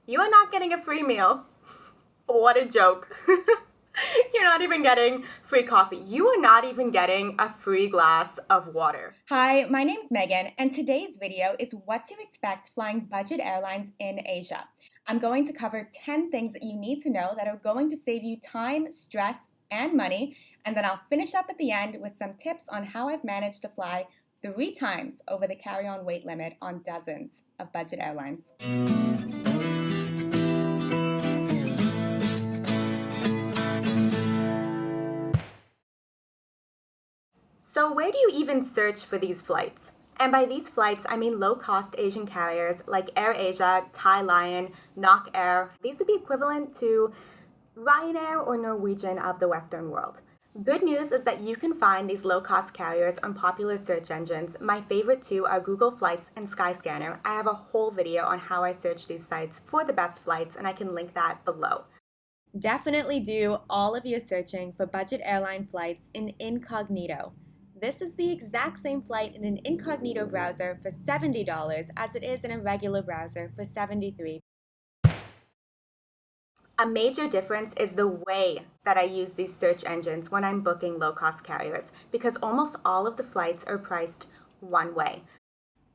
You are not getting a free meal. What a joke. You're not even getting free coffee. You are not even getting a free glass of water. Hi, my name's Megan, and today's video is what to expect flying budget airlines in Asia. I'm going to cover 10 things that you need to know that are going to save you time, stress, and money, and then I'll finish up at the end with some tips on how I've managed to fly 3 times over the carry-on weight limit on dozens of budget airlines. So where do you even search for these flights? And by these flights, I mean low-cost Asian carriers like AirAsia, Thai Lion, Nok Air. These would be equivalent to Ryanair or Norwegian of the Western world. Good news is that you can find these low-cost carriers on popular search engines. My favorite two are Google Flights and Skyscanner. I have a whole video on how I search these sites for the best flights, and I can link that below. Definitely do all of your searching for budget airline flights in incognito. This is the exact same flight in an incognito browser for $70 as it is in a regular browser for $73. A major difference is the way that I use these search engines when I'm booking low-cost carriers, because almost all of the flights are priced one way.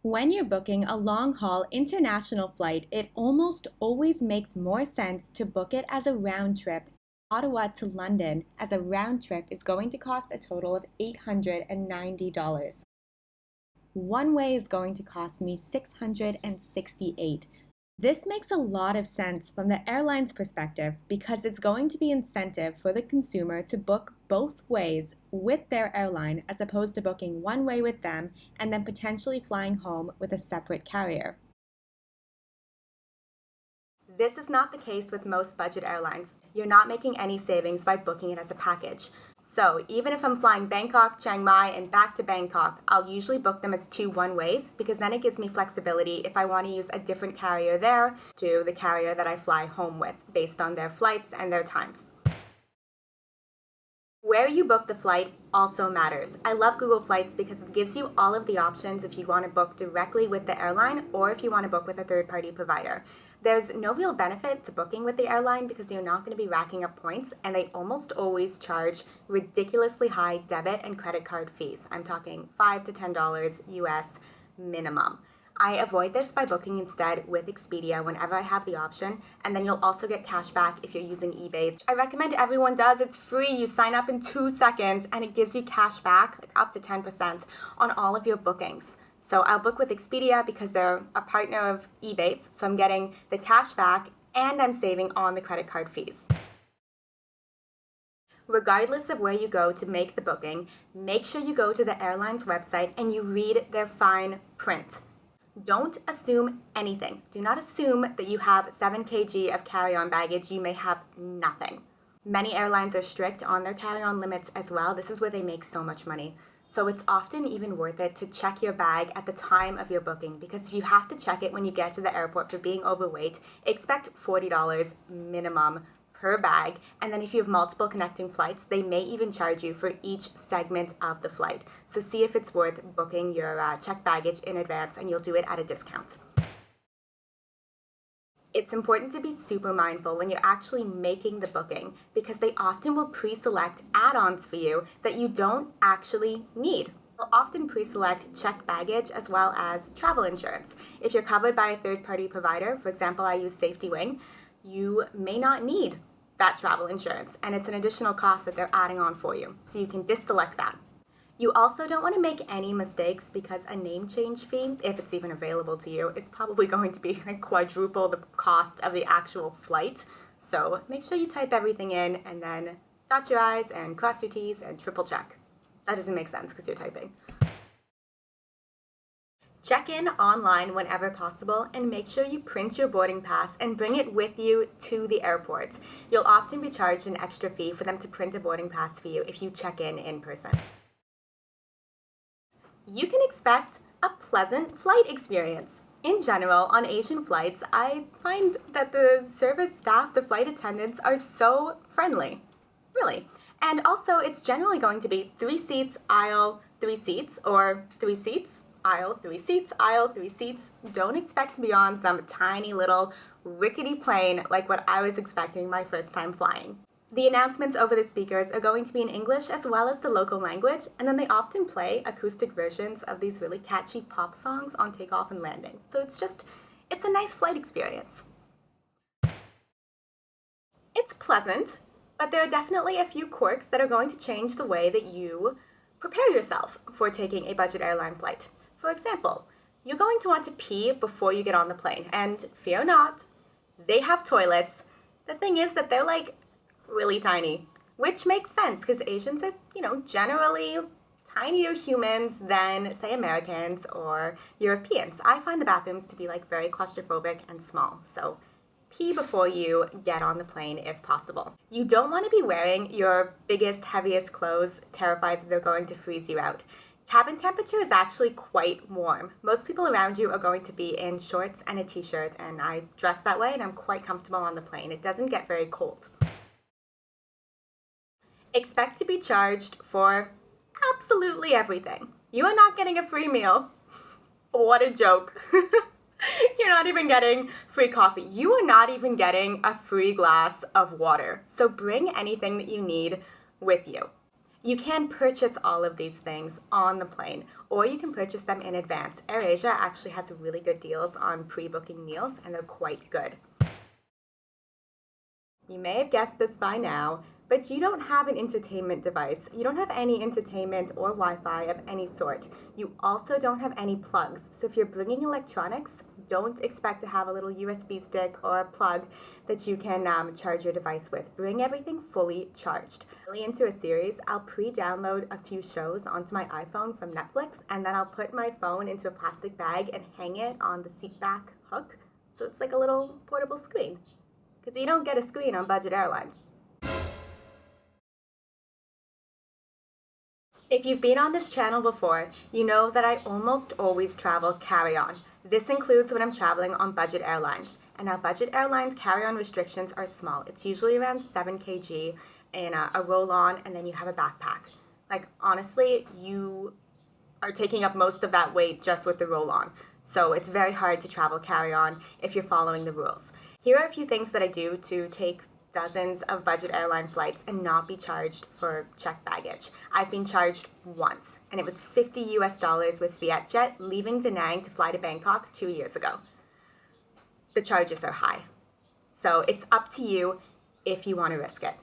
When you're booking a long-haul international flight, it almost always makes more sense to book it as a round trip. Ottawa to London as a round trip is going to cost a total of $890. One way is going to cost me $668. This makes a lot of sense from the airline's perspective because it's going to be incentive for the consumer to book both ways with their airline as opposed to booking one way with them and then potentially flying home with a separate carrier. This is not the case with most budget airlines. You're not making any savings by booking it as a package. So even if I'm flying Bangkok, Chiang Mai, and back to Bangkok, I'll usually book them as 2 one-ways because then it gives me flexibility if I want to use a different carrier there to the carrier that I fly home with based on their flights and their times. Where you book the flight also matters. I love Google Flights because it gives you all of the options if you want to book directly with the airline or if you want to book with a third-party provider. There's no real benefit to booking with the airline because you're not going to be racking up points, and they almost always charge ridiculously high debit and credit card fees. I'm talking $5 to $10 US minimum. I avoid this by booking instead with Expedia whenever I have the option, and then you'll also get cash back if you're using eBay. I recommend everyone does. It's free. You sign up in 2 seconds, and it gives you cash back, like up to 10% on all of your bookings. So I'll book with Expedia because they're a partner of eBay, so I'm getting the cash back and I'm saving on the credit card fees. Regardless of where you go to make the booking, make sure you go to the airline's website and you read their fine print. Don't assume anything. Do not assume that you have 7 kg of carry-on baggage. You may have nothing. Many airlines are strict on their carry-on limits as well. This is where they make so much money. So it's often even worth it to check your bag at the time of your booking, because if you have to check it when you get to the airport for being overweight, expect $40 minimum per bag. And then if you have multiple connecting flights, they may even charge you for each segment of the flight. So see if it's worth booking your checked baggage in advance, and you'll do it at a discount. It's important to be super mindful when you're actually making the booking because they often will pre-select add-ons for you that you don't actually need. They'll often pre-select checked baggage as well as travel insurance. If you're covered by a third-party provider, for example, I use Safety Wing, you may not need that travel insurance, and it's an additional cost that they're adding on for you. So you can deselect that. You also don't want to make any mistakes because a name change fee, if it's even available to you, is probably going to be like quadruple the cost of the actual flight. So make sure you type everything in and then dot your I's and cross your T's and triple check. That doesn't make sense because you're typing. Check in online whenever possible and make sure you print your boarding pass and bring it with you to the airport. You'll often be charged an extra fee for them to print a boarding pass for you if you check in person. You can expect a pleasant flight experience. In general, on Asian flights, I find that the service staff, the flight attendants, are so friendly. Really. And also, it's generally going to be 3 seats, aisle, 3 seats, or 3 seats, aisle, 3 seats, aisle, 3 seats. Don't expect to be on some tiny little rickety plane like what I was expecting my first time flying. The announcements over the speakers are going to be in English as well as the local language, and then they often play acoustic versions of these really catchy pop songs on takeoff and landing. So it's a nice flight experience. It's pleasant, but there are definitely a few quirks that are going to change the way that you prepare yourself for taking a budget airline flight. For example, you're going to want to pee before you get on the plane, and fear not, they have toilets. The thing is that they're like really tiny, which makes sense because Asians are, generally tinier humans than, say, Americans or Europeans. I find the bathrooms to be like very claustrophobic and small, so pee before you get on the plane if possible. You don't want to be wearing your biggest, heaviest clothes, terrified that they're going to freeze you out. Cabin temperature is actually quite warm. Most people around you are going to be in shorts and a t-shirt, and I dress that way and I'm quite comfortable on the plane. It doesn't get very cold. Expect to be charged for absolutely everything. You are not getting a free meal. What a joke. You're not even getting free coffee. You are not even getting a free glass of water. So bring anything that you need with you. You can purchase all of these things on the plane, or you can purchase them in advance. AirAsia actually has really good deals on pre-booking meals, and they're quite good. You may have guessed this by now, but you don't have an entertainment device. You don't have any entertainment or Wi-Fi of any sort. You also don't have any plugs. So if you're bringing electronics, don't expect to have a little USB stick or a plug that you can charge your device with. Bring everything fully charged. Really into a series, I'll pre-download a few shows onto my iPhone from Netflix, and then I'll put my phone into a plastic bag and hang it on the seat back hook. So it's like a little portable screen. Because you don't get a screen on Budget Airlines. If you've been on this channel before, you know that I almost always travel carry-on. This includes when I'm traveling on Budget Airlines. And now Budget Airlines carry-on restrictions are small. It's usually around 7 kg in a roll-on, and then you have a backpack. Like, honestly, you are taking up most of that weight just with the roll-on. So it's very hard to travel carry-on if you're following the rules. Here are a few things that I do to take dozens of budget airline flights and not be charged for checked baggage. I've been charged once, and it was $50 US with VietJet leaving Da Nang to fly to Bangkok 2 years ago. The charges are high. So it's up to you if you want to risk it.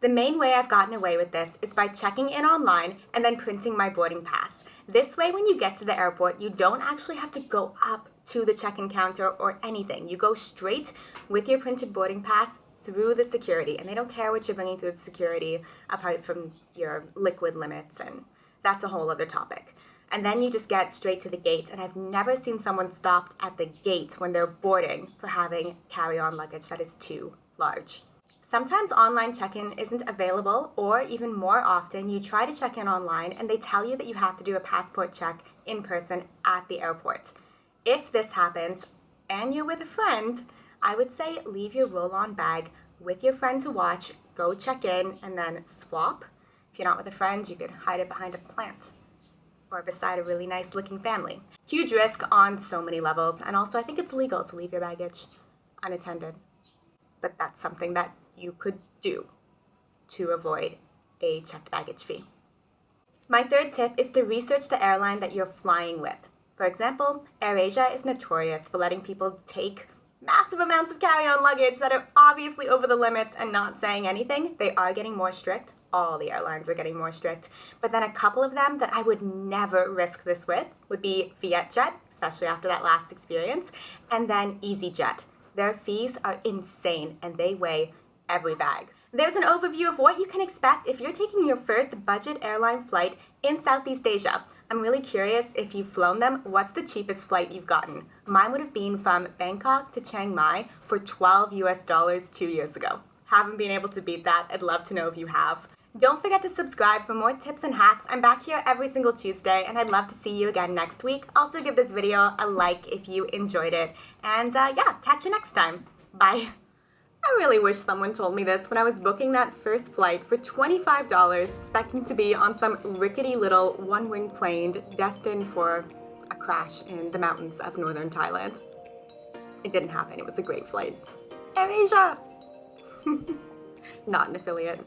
The main way I've gotten away with this is by checking in online and then printing my boarding pass. This way, when you get to the airport, you don't actually have to go up to the check-in counter or anything. You go straight with your printed boarding pass through the security, and they don't care what you're bringing through the security apart from your liquid limits, and that's a whole other topic. And then you just get straight to the gate, and I've never seen someone stopped at the gate when they're boarding for having carry-on luggage that is too large. Sometimes online check-in isn't available, or even more often, you try to check in online and they tell you that you have to do a passport check in person at the airport. If this happens and you're with a friend, I would say leave your roll-on bag with your friend to watch, go check in, and then swap. If you're not with a friend, you could hide it behind a plant or beside a really nice-looking family. Huge risk on so many levels, and also I think it's legal to leave your baggage unattended. But that's something that you could do to avoid a checked baggage fee. My third tip is to research the airline that you're flying with. For example, AirAsia is notorious for letting people take massive amounts of carry-on luggage that are obviously over the limits and not saying anything. They are getting more strict. All the airlines are getting more strict. But then a couple of them that I would never risk this with would be VietJet, especially after that last experience, and then EasyJet. Their fees are insane and they weigh every bag. There's an overview of what you can expect if you're taking your first budget airline flight in Southeast Asia. I'm really curious if you've flown them, what's the cheapest flight you've gotten? Mine would have been from Bangkok to Chiang Mai for $12 US 2 years ago. Haven't been able to beat that. I'd love to know if you have. Don't forget to subscribe for more tips and hacks. I'm back here every single Tuesday, and I'd love to see you again next week. Also give this video a like if you enjoyed it. And yeah, catch you next time. Bye. I really wish someone told me this when I was booking that first flight for $25, expecting to be on some rickety little one-wing plane destined for a crash in the mountains of northern Thailand. It didn't happen. It was a great flight. AirAsia! Not an affiliate.